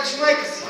кажеш майка си.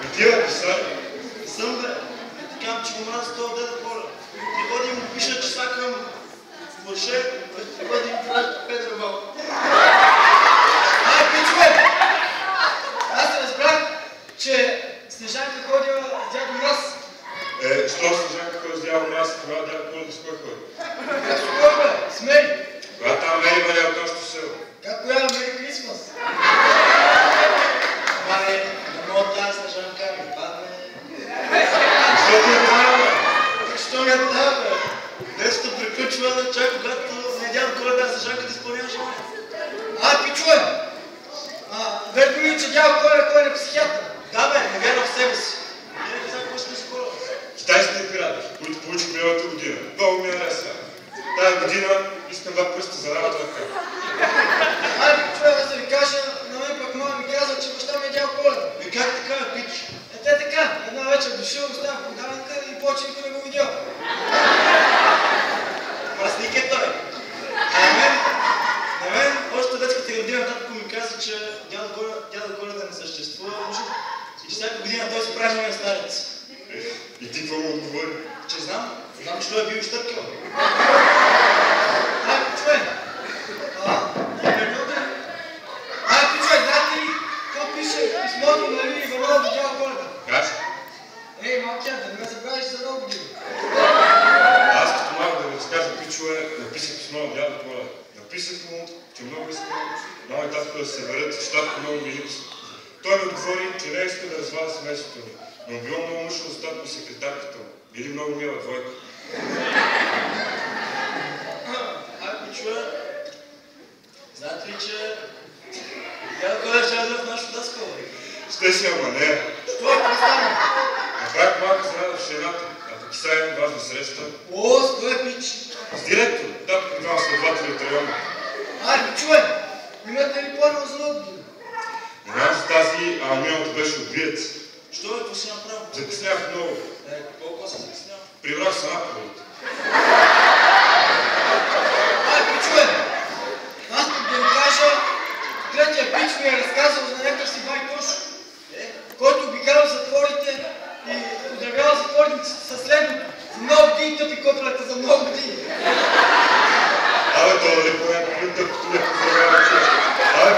Отива, писар. Съм бе. Казвам, че го мразя това Деда Коля. Приходи му пиша, че сакам мърше, приходи му праща Педро малко. Пичове! Аз разбрах, че Снежанка ходила с дядо Мраз. Що Снежанка ходи с дядо Мраз, тогава дядо Коля с кой ходи? С кой бе? С Мери. Коя там Мери бъде от нашото село? Как коя Мери Крисмас? Мане, не мога тази Снежанка ми падне. Защо ти е това, бе? Защо ми е това, бе? Днесото приключва, чак когато не дядо Коля да Снежанка да изпълнява желание. Пичове! Верно ми, че дядо Коля кой е на психиатър. Да бе, не вярва в себе си. Не казах, какво ще ми скоро. Китайските пирати, които получих миналата година. Много ми хареса. Тая година искам два пръста за работа да кажа. Пичове, аз да ви кажа, на мен пък мама ми каза, че баща ми е дядо Коля. И как така, пич? Те така, една вечер дошъл, оставя подаръка и повече никой не го видял. Мръсник е той. На мен, още детската градина татко ми каза, че дядо Коля да не съществува и че всяка година той се празнува старец. И ти какво му отговори? Че знам, че той е бил изтъркал. Пичове! Пичове, знаете ли какво пише писмото на Лили Иванова до дядо Коля? Кажи. Ей, малкият, да не ме забравиш за нова година. Аз като малко да ви разкажа, пичове, написах писмо на дядо Коля. Написах му, че много искам мама и татко да се съберат, щатко много ми липсва. Той ми отговори, че не иска да разваля семейството ми, но било много мъчно с татко и секретарката му. Били много мила двойка. Пичове, знаете ли, че дядо Коля ще влезе в нашото даскало? Ще си, ама не. Що е, какво стана? Направих малка изненада в шената, а пък и сега имам важна среща. О, с кой е пич? С директор, татко двама следователи от района. Пичове, имате ли плана за нова година? Не знам за тази, а миналото беше убиец. Що е, какво си направил? Закъснях много. Колко се закъснява? Прибрах се наповед. Пичове, аз тук да ви кажа, третия пич ми е разказал за някакъв си байтош, който обикалял затворите и удравял затворниците със следното. За много години тъпи коплята, за много години. Това дали по някакъв лин тъпото леко здравява човек.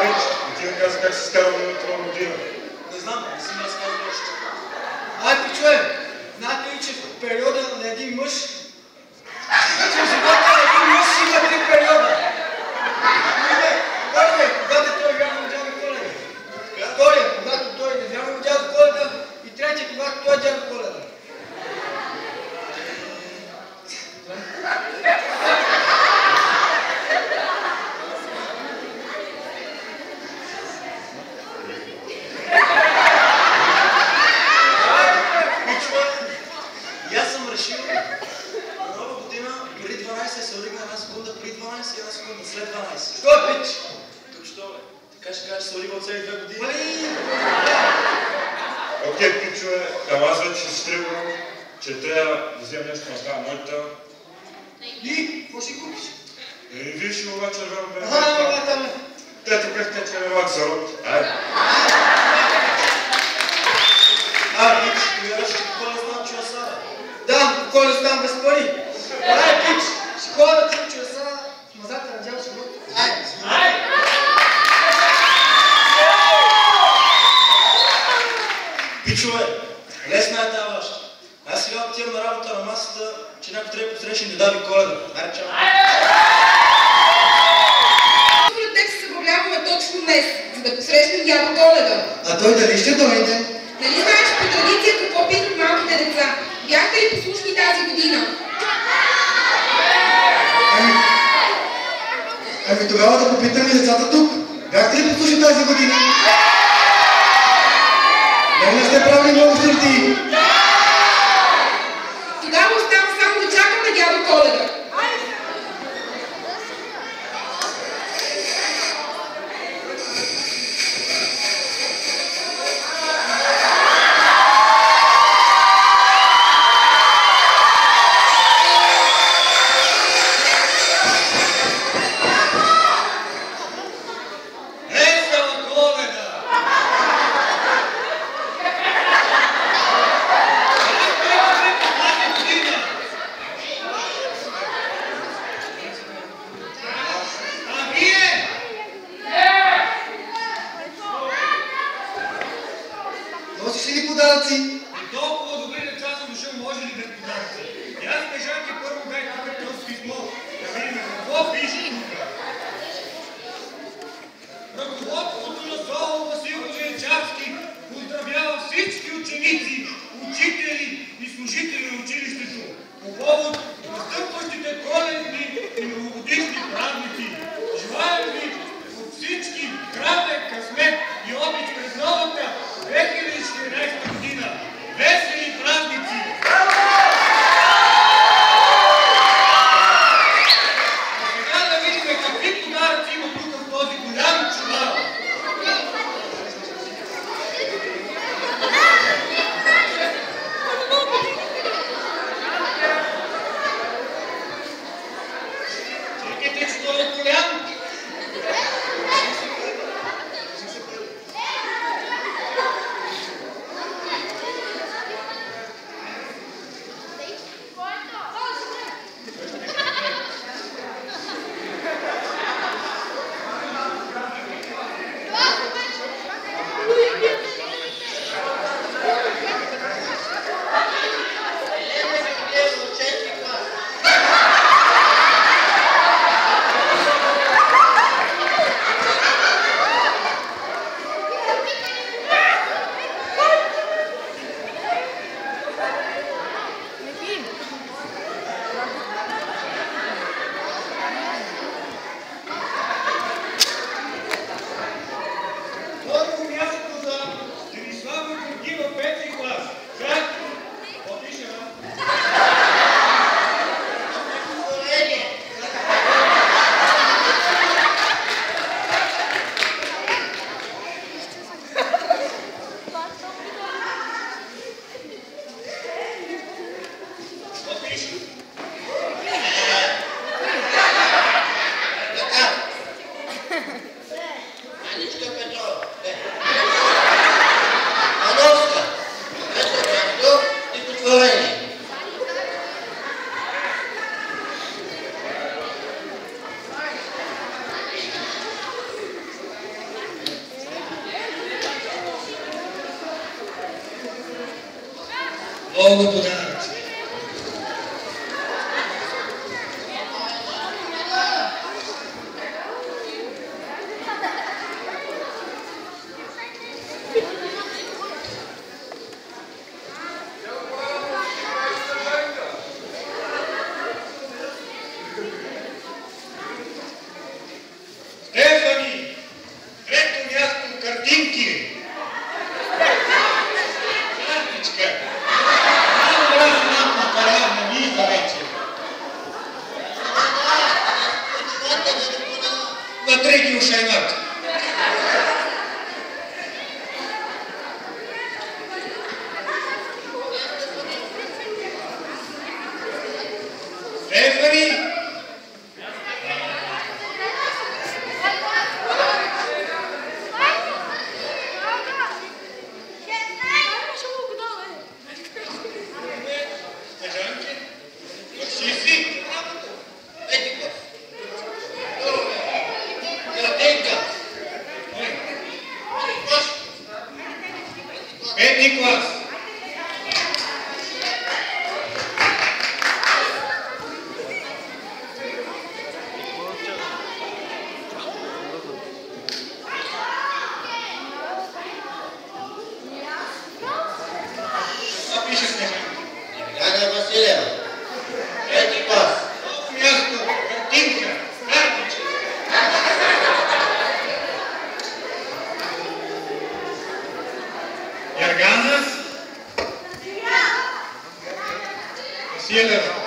Пич, не ти да каза как се скарал миналата нова година. Не знам, не си ми разказал още. Пичове, знаете ли, че в периода на един мъж, че в живота на един мъж има 3 периода. Първият, когато той вярва на дядо Коледа. Вторият, когато той не вярва на дядо Коледа. И третият, когато той е дядо Коледа. И аз съм решил на нова година преди 12 се оригна една секунда преди 12 и една секунда след 12. Що е, пич? Тук що бе? Така ще кажа, че се оригна от цели 2 години. Окей, пичове, аз вече се тръгвам, че трябва да взема нещо на тази моята. И? Какво ще купиш? Виж му вече червено бе. Там. Те тук те червелак за рот. Айде. Пич, ти вярваш, че какво не знам чуаса? Да, какво не знам без пари. Пич, ще ходя да ти чуаса в мазата на дядо живот. Айде. Пичове, лесна е тази ваша. Аз сега отивам на работа на масата, че някой трябва да посрещне да даде Коледа. Айде, чао. Според теб се забавляваме точно днес, за да посрещнем дядо Коледа. А той дали ще дойде? Нали знаеш по традиция какво питат малките деца? Бяхте ли послушни тази година? Ами тогава да попитам и децата тук. Бяхте ли послушни тази година? Дали не сте правили много сърди? Тогава остава само да чакаме дядо Коледа. късмет и обич през новата 2014 година. Весели празници! Сега да видим какви подаръци има тук в този голям чувал. Чекайте, че той е голям. Много подаръци. Стефани, трето място, картинки. Картичка. Вътре ги ушайнат. Стефани! Пети клас. Какво пише Снежанка? Галя Василева. Пети клас. Място, картинка, картичка. Яргана Василева.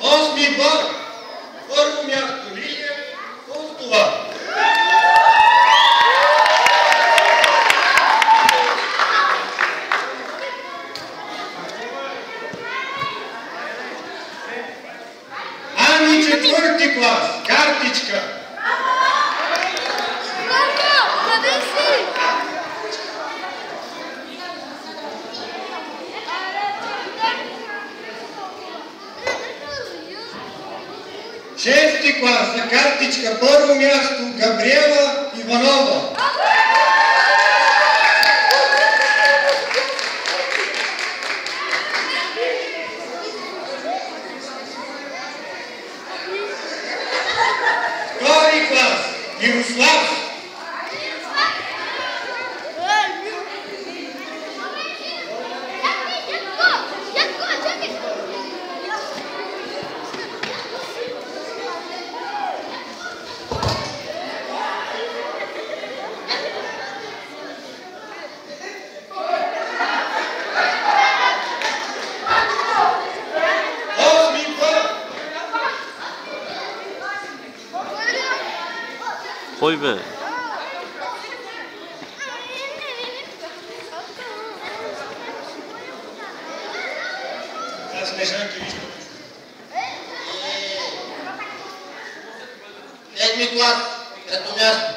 Осми бал. Първо място Лилия Костова. Ани четвърти клас. Картичка. 6 клас за картичка първо място Габриела Иванова. Втори клас Мирослав. Кой бе? Аз Снежанки нищо. 7 клас, трето място.